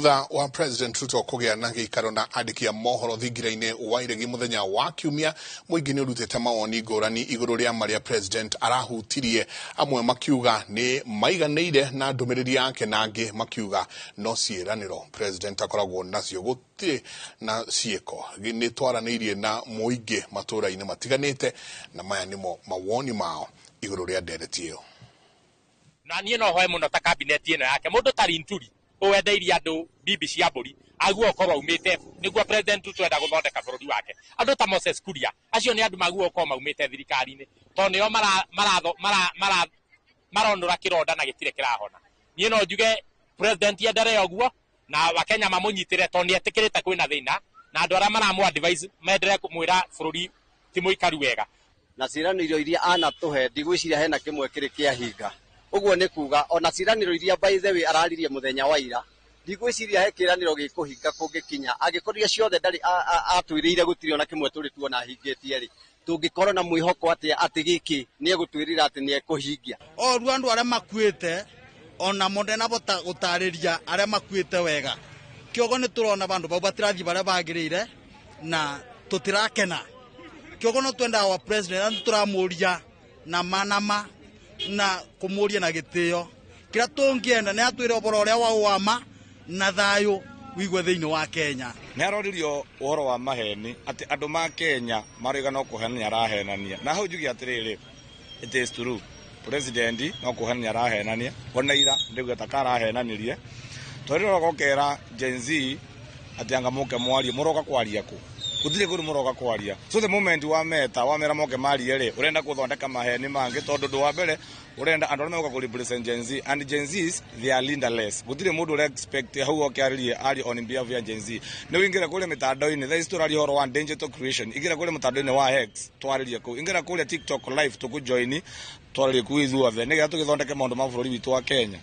Thutha wa President Ruto kugĩa na gĩikaro na andĩki a mohoro thingira-inĩ wa iregi mũthenya wa Kiumia, mũingĩ nĩ ũrutĩte mawoni ngũrani igũrũ rĩa marĩa President arahutirie, amwe makiuga nĩ maiganĩire na ndũmĩrĩri yake, na angĩ makiuga no ciĩranĩro President akoragwo nacio gũtirĩ na ciĩko. Nĩ twaranĩirie na mũingĩ matũũra-inĩ matiganĩte, na maya nĩmo mawoni mao igũrũ rĩa ndereti ĩyo. Na niĩ no hoe mũno ta cabinet ĩno yake mũndũ ta Linturi wendeirie andũ bibi cia mbũri aguo okorwo aumĩte nĩguo President Ruto enda gũthondeka bũrũri wake. Andũ ta Moses Kuria acio nĩ andũ maguo okorwo maumĩte thirikari-inĩ, tondũ nĩo maronũra kĩronda na gĩtirĩ kĩrahona. Niĩ no njuge President endere ũguo na Akenya mamũnyitĩre, tondũ nĩ etĩkĩrĩte kwĩna thĩna, na andũ arĩa maramũ advise menderee kũmwĩra bũrũri ti mũikaru wega. Na ciĩranĩro iria anatũhe ndigwĩciria hena kĩmwe kĩrĩ kĩahinga. Ũguo nĩ kuga ona ciĩranĩro iria by the way araririe mũthenya wa ira ndigwĩciria he kĩĩranĩro gĩkũhinga kũngĩkinya. Angĩkorwo ciothe ndarĩ atwĩrĩire gũtirĩ ona kĩmwe tũrĩ tuona hingĩtie rĩ, tũngĩkorwo na mwĩhoko atĩ gĩkĩ nĩ egũtwĩrĩra atĩ nĩ ekũhingia. Rĩu andũ arĩa makuĩte ona mũndũ nabota gũtarĩria arĩa makuĩte wega, kĩogo nĩ tũrona bandũ bau batirathiĩ barĩa bagĩrĩire na tũtirakena. Kĩogo no twenda wa president tũramũria na manama na kumuria na gĩtĩo. Kĩrĩa tũngĩenda nĩ atwĩre ũhoro ũrĩa wauma na thayũ wĩigwe thĩinĩ wa Kenya. Nĩ aroririo ũhoro wa maheni atĩ andũ ma Kenya marĩga no kũhenania arahenania, na hau njuge atĩrĩrĩ, it is true president no kũhenania arahenania, ona ira ndĩuga ta karahenanirie, tondũ rogokera Gen Z atĩ anga mũke mwarie mũroka kwaria kũ, gũtirĩ kũrĩ mũroka kwaria. So the moment wa meta wa mera moke marie rĩ, ũrenda gũthondeka maheni mangĩ, tondũ ndũ wa mbere urenda andũ arĩa megũka kũrepresent Gen Z, and Gen Zs they are leaderless. Gũtirĩ mũndũ ũrĩa expect hau okĩarĩrie ari on behalf ya Gen Z. Nĩ wĩingĩra kũrĩa mĩtandao-inĩ thaa ici tũraria ũhoro wa digital creation, ingĩra kũrĩa mũtandao-inĩ wa X twarĩrie kũu, ingĩra kũrĩa TikTok live tũkũjoini twarĩrie kũu ithuothe nĩgetha tũgĩthondeke maũndũ ma bũrũri witũ wa Kenya.